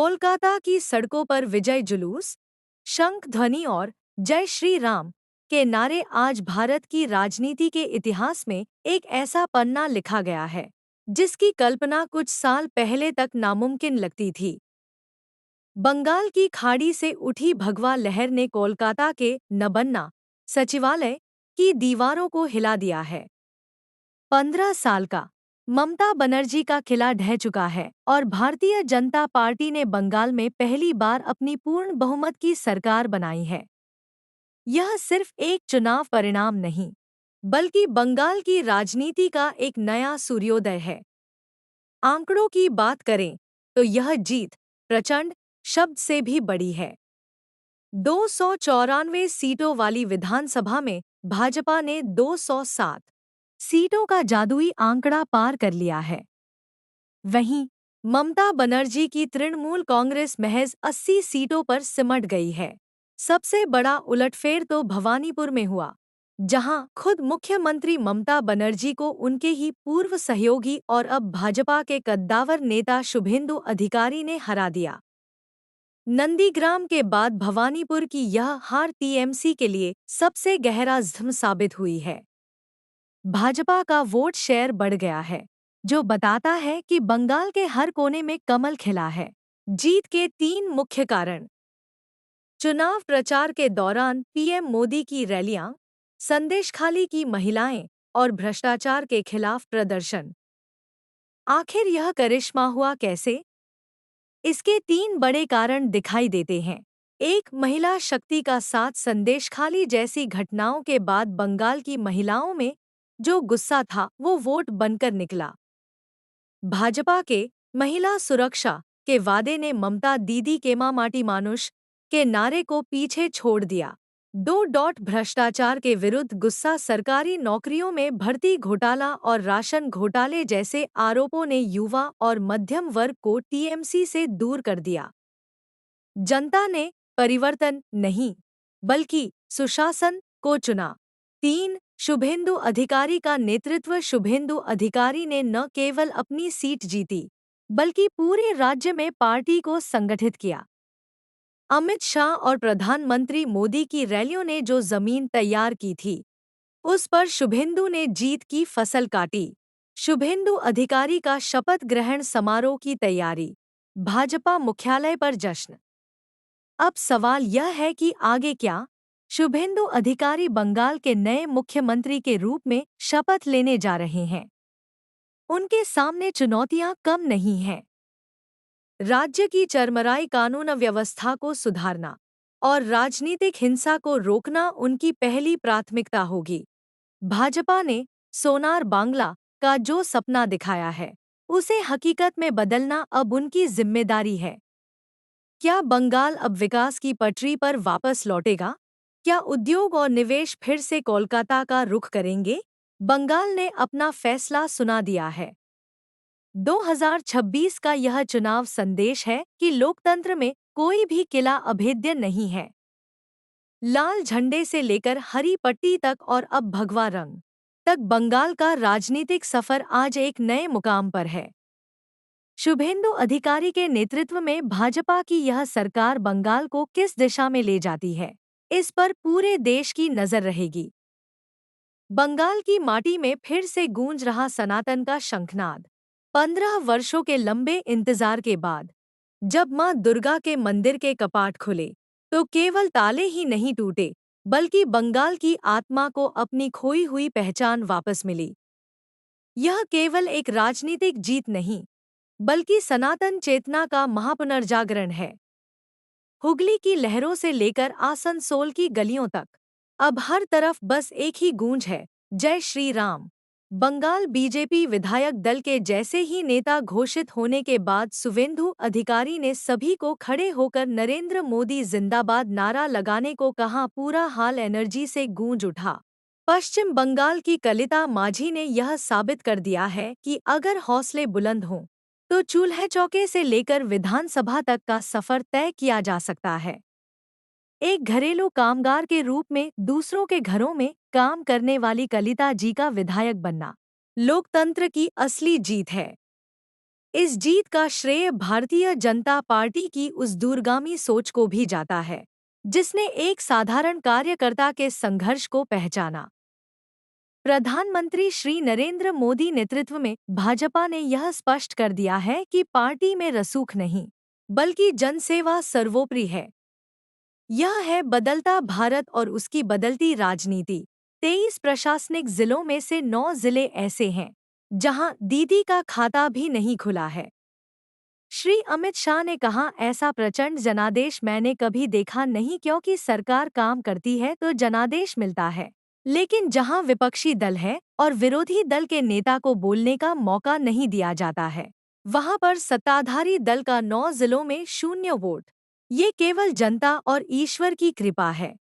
कोलकाता की सड़कों पर विजय जुलूस, शंख ध्वनि और जय श्री राम के नारे आज भारत की राजनीति के इतिहास में एक ऐसा पन्ना लिखा गया है जिसकी कल्पना कुछ साल पहले तक नामुमकिन लगती थी। बंगाल की खाड़ी से उठी भगवा लहर ने कोलकाता के नबन्ना सचिवालय की दीवारों को हिला दिया है। 15 साल का ममता बनर्जी का किला ढह चुका है और भारतीय जनता पार्टी ने बंगाल में पहली बार अपनी पूर्ण बहुमत की सरकार बनाई है। यह सिर्फ एक चुनाव परिणाम नहीं, बल्कि बंगाल की राजनीति का एक नया सूर्योदय है। आंकड़ों की बात करें तो यह जीत प्रचंड शब्द से भी बड़ी है। 294 सीटों वाली विधानसभा में भाजपा ने 207 सीटों का जादुई आंकड़ा पार कर लिया है। वहीं ममता बनर्जी की तृणमूल कांग्रेस महज 80 सीटों पर सिमट गई है। सबसे बड़ा उलटफेर तो भवानीपुर में हुआ, जहां खुद मुख्यमंत्री ममता बनर्जी को उनके ही पूर्व सहयोगी और अब भाजपा के कद्दावर नेता शुभेंदु अधिकारी ने हरा दिया। नंदीग्राम के बाद भवानीपुर की यह हार टीएमसी के लिए सबसे गहरा जख्म साबित हुई है। भाजपा का वोट शेयर बढ़ गया है, जो बताता है कि बंगाल के हर कोने में कमल खिला है। जीत के 3 मुख्य कारण: चुनाव प्रचार के दौरान पीएम मोदी की रैलियां, संदेशखाली की महिलाएं और भ्रष्टाचार के खिलाफ प्रदर्शन। आखिर यह करिश्मा हुआ कैसे? इसके 3 बड़े कारण दिखाई देते हैं। एक, महिला शक्ति का साथ। संदेशखाली जैसी घटनाओं के बाद बंगाल की महिलाओं में जो गुस्सा था वो वोट बनकर निकला। भाजपा के महिला सुरक्षा के वादे ने ममता दीदी केमा माटी मानुष के नारे को पीछे छोड़ दिया। 2. भ्रष्टाचार के विरुद्ध गुस्सा। सरकारी नौकरियों में भर्ती घोटाला और राशन घोटाले जैसे आरोपों ने युवा और मध्यम वर्ग को टीएमसी से दूर कर दिया। जनता ने परिवर्तन नहीं, बल्कि सुशासन को चुना। 3. शुभेंदु अधिकारी का नेतृत्व। शुभेंदु अधिकारी ने न केवल अपनी सीट जीती, बल्कि पूरे राज्य में पार्टी को संगठित किया। अमित शाह और प्रधानमंत्री मोदी की रैलियों ने जो जमीन तैयार की थी, उस पर शुभेंदु ने जीत की फसल काटी। शुभेंदु अधिकारी का शपथ ग्रहण समारोह की तैयारी। भाजपा मुख्यालय पर जश्न। अब सवाल यह है कि आगे क्या? शुभेंदु अधिकारी बंगाल के नए मुख्यमंत्री के रूप में शपथ लेने जा रहे हैं। उनके सामने चुनौतियां कम नहीं हैं। राज्य की चरमराई कानून व्यवस्था को सुधारना और राजनीतिक हिंसा को रोकना उनकी पहली प्राथमिकता होगी। भाजपा ने सोनार बांग्ला का जो सपना दिखाया है, उसे हकीकत में बदलना अब उनकी जिम्मेदारी है। क्या बंगाल अब विकास की पटरी पर वापस लौटेगा? क्या उद्योग और निवेश फिर से कोलकाता का रुख करेंगे? बंगाल ने अपना फैसला सुना दिया है। 2026 का यह चुनाव संदेश है कि लोकतंत्र में कोई भी किला अभेद्य नहीं है। लाल झंडे से लेकर हरी पट्टी तक और अब भगवा रंग तक बंगाल का राजनीतिक सफर आज एक नए मुकाम पर है। शुभेंदु अधिकारी के नेतृत्व में भाजपा की यह सरकार बंगाल को किस दिशा में ले जाती है, इस पर पूरे देश की नजर रहेगी। बंगाल की माटी में फिर से गूंज रहा सनातन का शंखनाद। 15 वर्षों के लंबे इंतजार के बाद जब मां दुर्गा के मंदिर के कपाट खुले, तो केवल ताले ही नहीं टूटे, बल्कि बंगाल की आत्मा को अपनी खोई हुई पहचान वापस मिली। यह केवल एक राजनीतिक जीत नहीं, बल्कि सनातन चेतना का महापुनर्जागरण है। हुगली की लहरों से लेकर आसनसोल की गलियों तक अब हर तरफ बस एक ही गूंज है, जय श्री राम। बंगाल बीजेपी विधायक दल के जैसे ही नेता घोषित होने के बाद शुभेंदु अधिकारी ने सभी को खड़े होकर नरेंद्र मोदी जिंदाबाद नारा लगाने को कहा। पूरा हाल एनर्जी से गूंज उठा। पश्चिम बंगाल की कलिता माझी ने यह साबित कर दिया है कि अगर हौसले बुलंद हों, तो चूल्हे चौके से लेकर विधानसभा तक का सफर तय किया जा सकता है। एक घरेलू कामगार के रूप में दूसरों के घरों में काम करने वाली कलिता जी का विधायक बनना लोकतंत्र की असली जीत है। इस जीत का श्रेय भारतीय जनता पार्टी की उस दूरगामी सोच को भी जाता है, जिसने एक साधारण कार्यकर्ता के संघर्ष को पहचाना। प्रधानमंत्री श्री नरेंद्र मोदी नेतृत्व में भाजपा ने यह स्पष्ट कर दिया है कि पार्टी में रसूख नहीं, बल्कि जनसेवा सर्वोपरि है। यह है बदलता भारत और उसकी बदलती राजनीति। 23 प्रशासनिक जिलों में से 9 जिले ऐसे हैं जहां दीदी का खाता भी नहीं खुला है। श्री अमित शाह ने कहा, ऐसा प्रचंड जनादेश मैंने कभी देखा नहीं, क्योंकि सरकार काम करती है तो जनादेश मिलता है, लेकिन जहां विपक्षी दल है और विरोधी दल के नेता को बोलने का मौका नहीं दिया जाता है, वहां पर सत्ताधारी दल का 9 जिलों में 0 वोट। ये केवल जनता और ईश्वर की कृपा है।